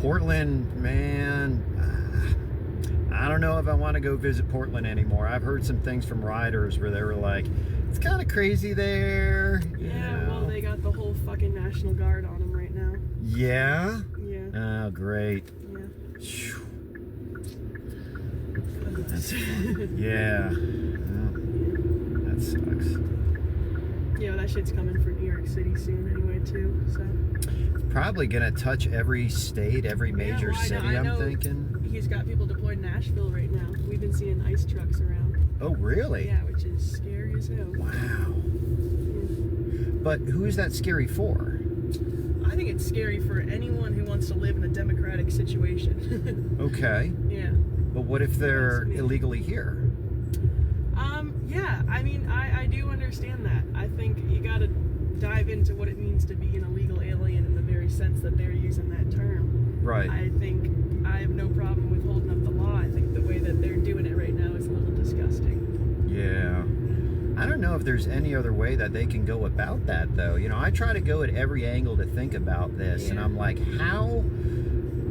Portland, man, I don't know if I want to go visit Portland anymore. I've heard some things from riders where they were like, it's kind of crazy there. Yeah, well, they got the whole fucking National Guard on them right now. Yeah? Yeah. Oh, great. Yeah. That's fun. Yeah. Oh, that sucks. Yeah, that shit's coming for New York City soon anyway, too, so. Probably gonna touch every state, every major city, I'm thinking. He's got people deployed in Nashville right now. We've been seeing ice trucks around. Oh, really? Yeah, which is scary as hell. Wow. Yeah. But who is that scary for? I think it's scary for anyone who wants to live in a democratic situation. Okay. Yeah. But what if they're illegally here? Yeah, I mean, I do understand that. I think you gotta dive into what it means to be an illegal alien in the very sense that they're using that term. Right. I think I have no problem with holding up the law. I think the way that they're doing it right now is a little disgusting. Yeah. I don't know if there's any other way that they can go about that, though. You know, I try to go at every angle to think about this, and I'm like, how,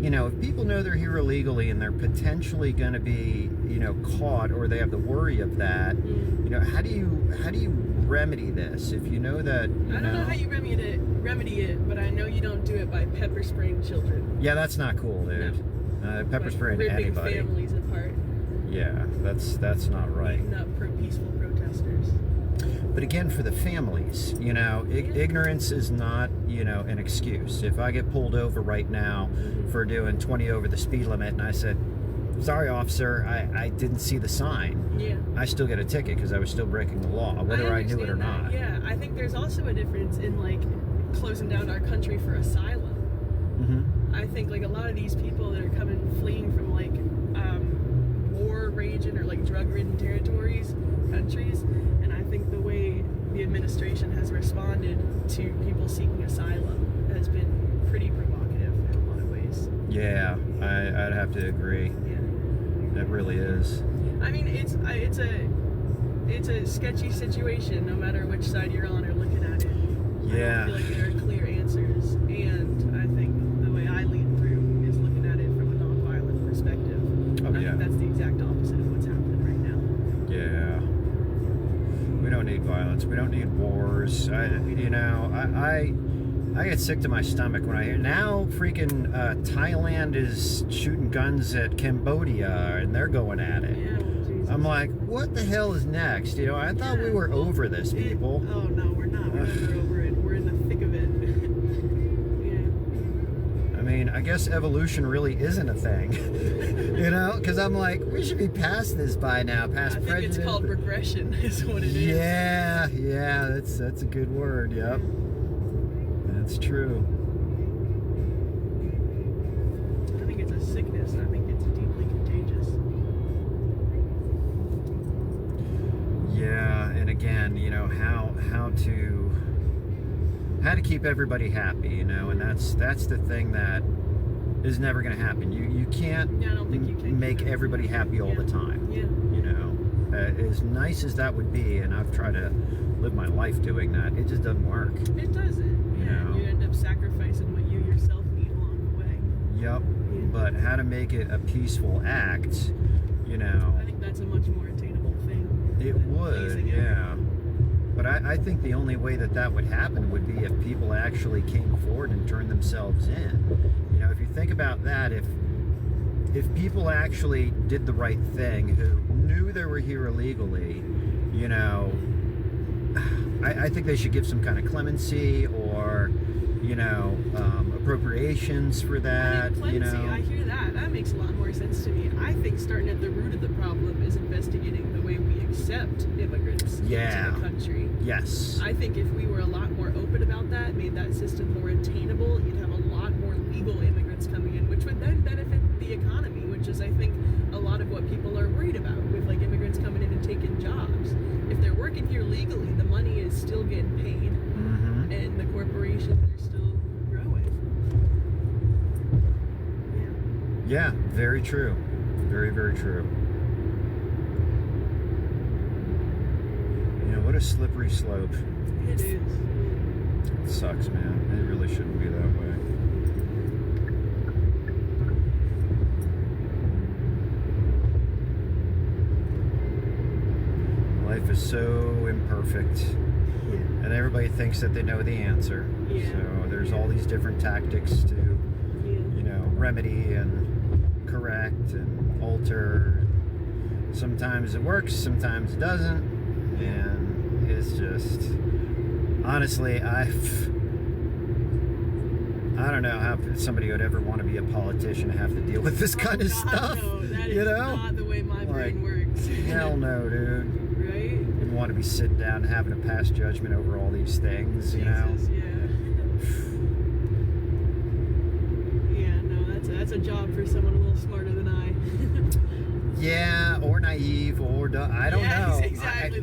you know, if people know they're here illegally and they're potentially going to be, you know, caught, or they have the worry of that, you know, how do you remedy this if you know that, you I don't know how you remedy it, but I know you don't do it by pepper spraying children. Yeah, that's not cool, dude. No. Pepper spraying anybody. Ripping families apart. Yeah, that's not right. Beating up peaceful protesters. But again, for the families, you know, ignorance is not, you know, an excuse. If I get pulled over right now for doing 20 over the speed limit and I said, sorry, officer, I didn't see the sign. Yeah. I still get a ticket because I was still breaking the law, whether I knew it or not. Yeah, I think there's also a difference in, like, closing down our country for asylum. I think, like, a lot of these people that are fleeing from, like, war-raging or, like, drug-ridden countries, and I think the way the administration has responded to people seeking asylum has been pretty provocative in a lot of ways. Yeah, I'd have to agree. Yeah, it really is. I mean, it's a sketchy situation, no matter which side you're on or looking at it. Yeah. I don't feel like there are clear answers, and I think the way I lead through is looking at it from a non-violent perspective. Oh, I think that's the exact opposite of what's happening right now. Yeah. We don't need violence. We don't need wars. I get sick to my stomach when I hear now freaking Thailand is shooting guns at Cambodia and they're going at it. Yeah, well, Jesus. I'm like, what the hell is next? You know, I thought we were over this, people. Oh no, we're not. We're never over it. We're in the thick of it. Yeah. I mean, I guess evolution really isn't a thing. You know, because I'm like, we should be past this by now, past prejudice. I think it's called regression, is what it is. Yeah, that's a good word. Yep, that's true. I think it's a sickness, and I think it's deeply contagious. Yeah, and again, you know, how to keep everybody happy, you know, and that's the thing that is never going to happen. You can't I don't think you can make everybody happy all the time. Yeah. You know, as nice as that would be, and I've tried to live my life doing that, it just doesn't work. It doesn't. You know? You end up sacrificing what you yourself need along the way. Yep. Yeah. But how to make it a peaceful act, you know. I think that's a much more attainable thing. It would, yeah. But I think the only way that would happen would be if people actually came forward and turned themselves in. You know, if you think about that, if people actually did the right thing, who knew they were here illegally, you know, I think they should give some kind of clemency or, you know, appropriations for that. Clemency, you know, I hear that. That makes a lot more sense to me. I think starting at the root of the problem is investigating the way we accept immigrants into the country. Yes. I think if we were a lot more open about that, made that system more attainable, you'd have a lot more legal immigrants coming in, which would then benefit the economy, which is, I think, a lot of what people are worried about with, like, immigrants coming in and taking jobs. If they're working here legally, the money is still getting paid, and the corporations are still growing. Yeah, very true. Very, very true. You know, what a slippery slope. It is. It sucks, man. It really shouldn't be that way. just so imperfect. Yeah. And everybody thinks that they know the answer. Yeah. So there's all these different tactics to, you know, remedy and correct and alter. Sometimes it works, sometimes it doesn't. And it's just, honestly, I don't know how somebody would ever want to be a politician and have to deal with this kind of stuff. No, that is you know? not the way my brain works. Hell no, dude. Right? You want to be sitting down and having to pass judgment over all these things, you know? Jesus, yeah, no, that's a job for someone a little smarter than I. Yeah, or naive, or I don't know. Exactly.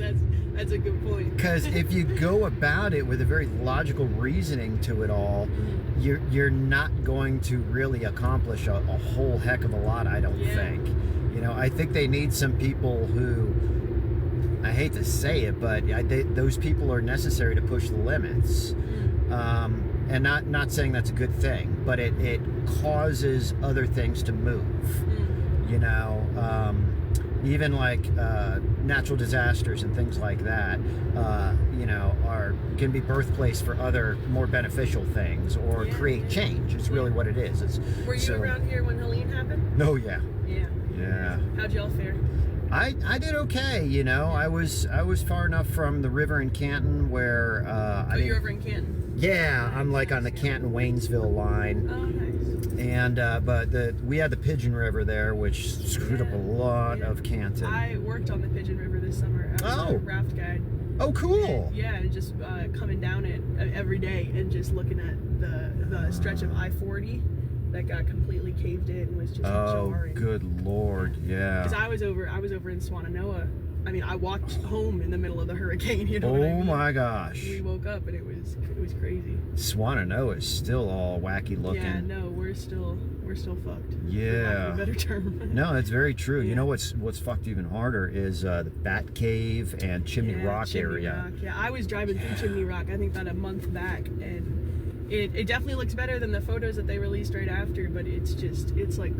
That's a good point. Because if you go about it with a very logical reasoning to it all, you're not going to really accomplish a whole heck of a lot, I don't think. You know, I think they need some people who, I hate to say it, but those people are necessary to push the limits. And not saying that's a good thing, but it causes other things to move. You know, even like natural disasters and things like that, you know, can be birthplace for other more beneficial things or create change. It's really what it is. Were you around here when Helene happened? Oh yeah. Yeah. How'd y'all fare? I did okay, you know. I was far enough from the river in Canton where you're over in Canton. Yeah, I'm like on the Canton-Waynesville line. Oh, nice. And but we had the Pigeon River there, which screwed up a lot of Canton. I worked on the Pigeon River this summer. I was a raft guide. Oh, cool. And just coming down it every day and just looking at the stretch of I-40 that got completely caved in and was just jarring. Good Lord, yeah. Because I was over in Swannanoa. I mean, I walked home in the middle of the hurricane. You know what I mean? My gosh. We woke up and it was crazy. Swannanoa is still all wacky looking. Yeah, no, we're still fucked. Yeah. For lack of a better term. No, that's very true. You know what's fucked even harder is the Bat Cave and Chimney Rock area. Rock. Yeah, I was driving through Chimney Rock, I think about a month back, and it definitely looks better than the photos that they released right after, but it's like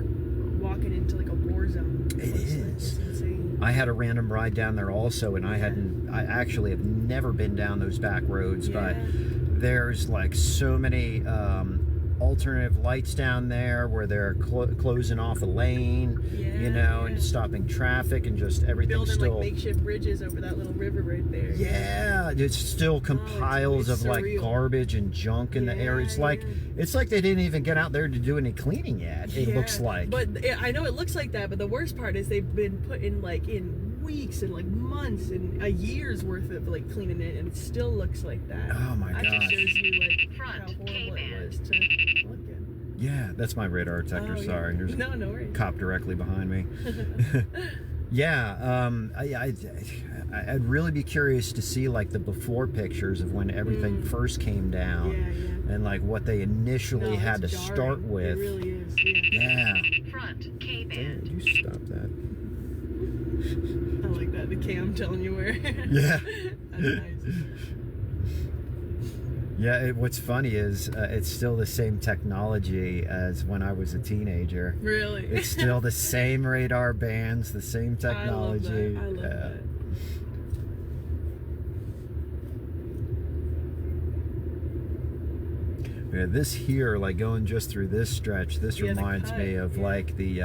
walking into like a war zone. It is. It's insane. I had a random ride down there also, and I actually have never been down those back roads, but there's like so many alternative lights down there where they're closing off a lane, you know, and stopping traffic and just everything. Building still like makeshift bridges over that little river right there. Yeah, it's still piles of like garbage and junk in the area. It's like they didn't even get out there to do any cleaning yet. It looks like. But I know it looks like that, but the worst part is they've been putting like in weeks and like months and a year's worth of like cleaning it, and it still looks like that. Oh my god! That just shows you like how horrible it was to look at. Yeah, that's my radar detector. Sorry, there's no worries. Cop directly behind me. Yeah, I'd really be curious to see like the before pictures of when everything first came down, and like what they initially had to start with. It really is. Yeah. Front K-band. You stop that. I like that. The cam telling you where. Yeah. That's nice. Yeah, what's funny is it's still the same technology as when I was a teenager. Really? It's still the same radar bands, the same technology. I love that. Yeah, this here, like going just through this stretch, this reminds me of like the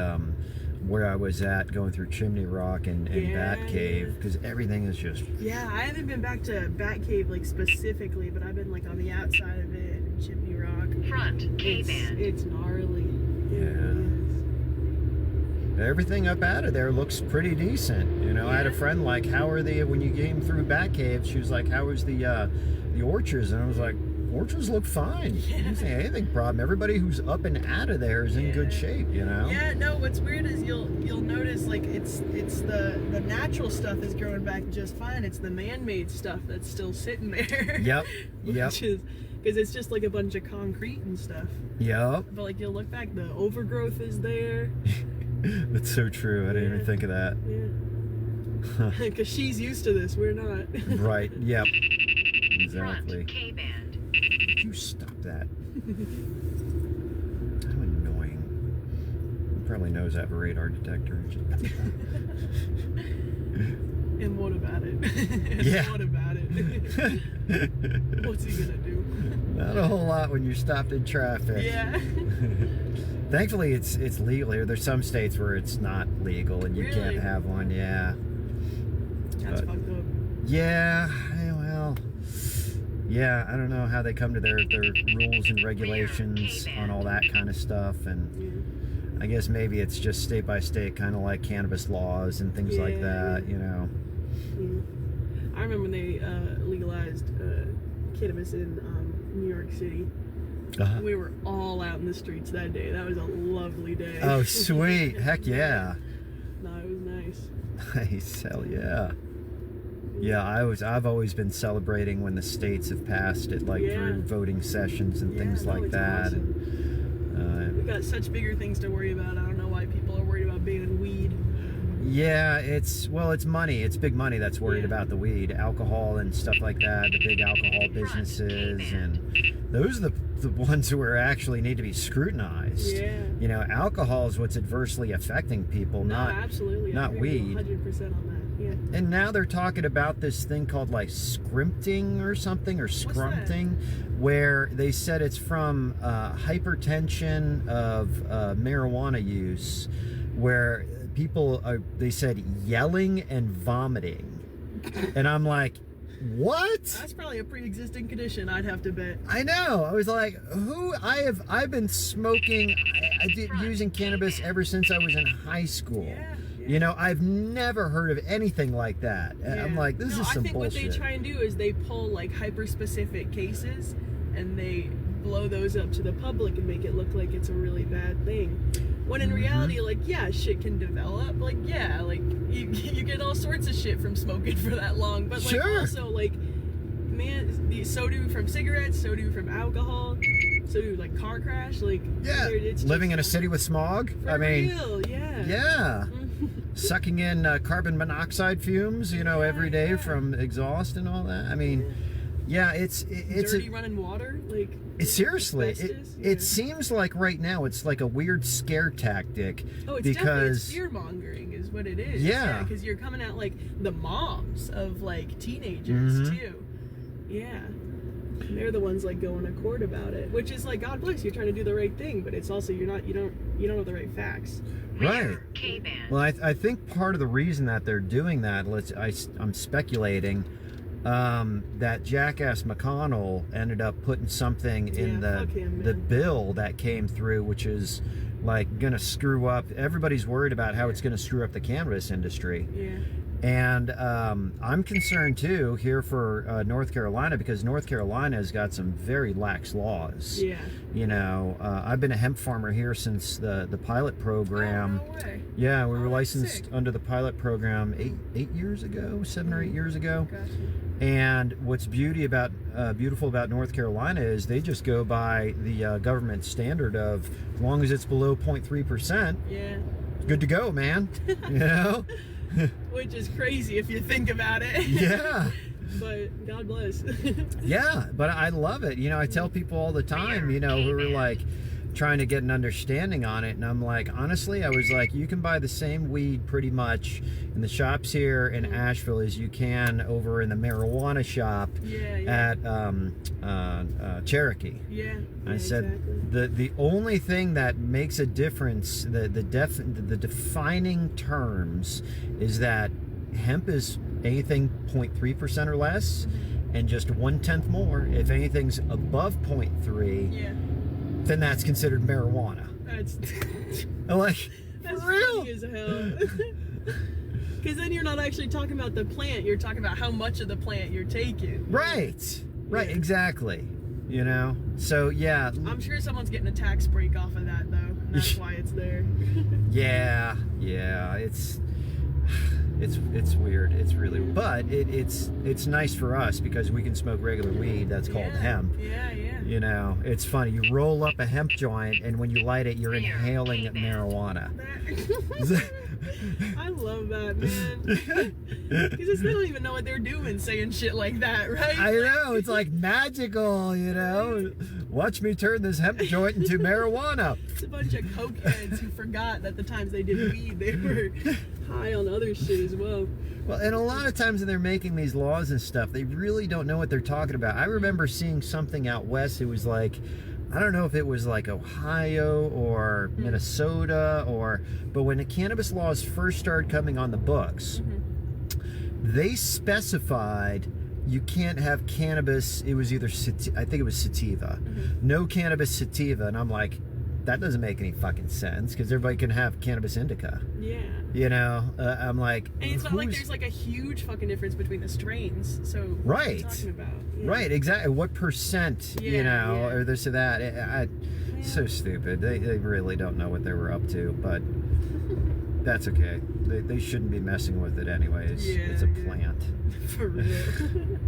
where I was at going through Chimney Rock and Bat Cave, because everything is just... Yeah, I haven't been back to Bat Cave like specifically, but I've been like on the outside of it and Chimney Rock. Front K-band. It's gnarly. Everything up out of there looks pretty decent. You know, I had a friend like, how are they, when you came through Bat Cave, she was like, how was the orchards? And I was like, orchards look fine. I don't see anything problem. Everybody who's up and out of there is in good shape, you know? Yeah, no, what's weird is you'll notice like it's the natural stuff is growing back just fine. It's the man-made stuff that's still sitting there. Yep. Which is, because it's just like a bunch of concrete and stuff. Yep. But like you'll look back, the overgrowth is there. That's so true. I didn't even think of that. Yeah. Because she's used to this, we're not. Right, yep. Exactly. Front K-band. You stop that. How annoying. He probably knows I have a radar detector. And what about it? And Yeah. what about it? What's he gonna do? Not a whole lot when you're stopped in traffic. Yeah. Thankfully, it's legal here. There's some states where it's not legal and you Really? can't have one. Yeah. That's But- fucked up. Yeah. Well. Yeah. I don't know how they come to their rules and regulations on all that kind of stuff, and Yeah. I guess maybe it's just state by state, kind of like cannabis laws and things like Yeah. that. You know. Yeah. I remember when they legalized cannabis in New York City. Uh-huh. We were all out in the streets that day. That was a lovely day. Oh, sweet. Heck yeah. No, it was nice. Nice. Hell yeah. Yeah, I've always been celebrating when the states have passed it, like Yeah. through voting sessions and Yeah, things no, like it's that. awesome. We got such bigger things to worry about. I don't know why people are worried about banning weed. Yeah, it's money. It's big money that's worried Yeah. about the weed, alcohol and stuff like that. The big alcohol businesses, and those are the ones who are actually need to be scrutinized. Yeah. You know, alcohol is what's adversely affecting people, No, not absolutely. not I agree with you weed. 100% on that. Yeah. And now they're talking about this thing called like scrimpting or something, or that? scrumpting, where they said it's from hypertension of marijuana use, where people are, they said, yelling and vomiting. And I'm like, what? That's probably a pre-existing condition, I'd have to bet. I know. I was like, I've been smoking, I did using cannabis ever since I was in high school. Yeah. You know, I've never heard of anything like that. I'm Yeah. like, this No, is some I think bullshit. what they try and do is they pull like hyper-specific cases and they blow those up to the public and make it look like it's a really bad thing. When in reality, like, yeah, shit can develop. Like, yeah, like, you get all sorts of shit from smoking for that long. But, like, Sure. also, like, man, so do from cigarettes, so do from alcohol, so do, like, car crash. Like, Yeah, it's living in a just- city with smog. For I mean, real, yeah. yeah, sucking in carbon monoxide fumes, you know, every day Yeah. from exhaust and all that. I mean, yeah, it's Dirty running water, like. seriously, asbestos, it seems like right now it's like a weird scare tactic. Oh, it's because definitely fear mongering is what it is. Yeah. Because you're coming out like the moms of like teenagers Mhm. too. Yeah. And they're the ones like going to court about it, which is like, God bless, you're trying to do the right thing, but it's also you don't have the right facts. right. K-band. Well, I think part of the reason that they're doing that, I'm speculating, that jackass McConnell ended up putting something in Yeah, fuck him, the man. bill that came through, which is like gonna screw up. Everybody's worried about how it's gonna screw up the cannabis industry. Yeah. And I'm concerned too here for North Carolina, because North Carolina has got some very lax laws. Yeah. You know, I've been a hemp farmer here since the pilot program. Oh, no way. Yeah, we were Oh, that's licensed sick. under the pilot program 8 years ago, 7 or 8 years ago. Gotcha. And what's beautiful about North Carolina is they just go by the government standard of, as long as it's below 0.3%, Yeah. good to go, man. You know? Which is crazy if you think about it. Yeah. But God bless. Yeah, but I love it. You know, I tell people all the time, you know, who are like trying to get an understanding on it, and I'm like, honestly, I was like, you can buy the same weed pretty much in the shops here in Asheville as you can over in the marijuana shop Yeah. at Cherokee. Yeah. I said exactly. the only thing that makes a difference, the defining terms, is that hemp is anything 0.3% or less, and just 1/10 more. If anything's above 0.3, Yeah. then that's considered marijuana. That's I'm like, that's for real? funny as hell. Because then you're not actually talking about the plant, you're talking about how much of the plant you're taking. Right, Yeah. exactly. You know, so yeah, I'm sure someone's getting a tax break off of that though. And that's why it's there. yeah, it's weird. It's really, but it's nice for us because we can smoke regular weed that's called Yeah. hemp. Yeah, yeah. You know, it's funny. You roll up a hemp joint, and when you light it, you're inhaling marijuana. I love that, man. Because they don't even know what they're doing saying shit like that, right? I know, it's like magical, you know. Watch me turn this hemp joint into marijuana. It's a bunch of cokeheads who forgot that the times they did weed, they were high on other shit as well. Well, and a lot of times when they're making these laws and stuff, they really don't know what they're talking about. I remember seeing something out west. It was like, I don't know if it was like Ohio or Minnesota but when the cannabis laws first started coming on the books, they specified you can't have cannabis. It was either, I think it was sativa. No cannabis sativa. And I'm like, that doesn't make any fucking sense because everybody can have cannabis indica. Yeah. You know, I'm like, and it's not like there's like a huge fucking difference between the strains. So what are you talking about? Yeah. Right, exactly. What percent, you know, or this or that. So stupid. They really don't know what they were up to, but that's okay. They shouldn't be messing with it anyways. Yeah, it's a plant. For real.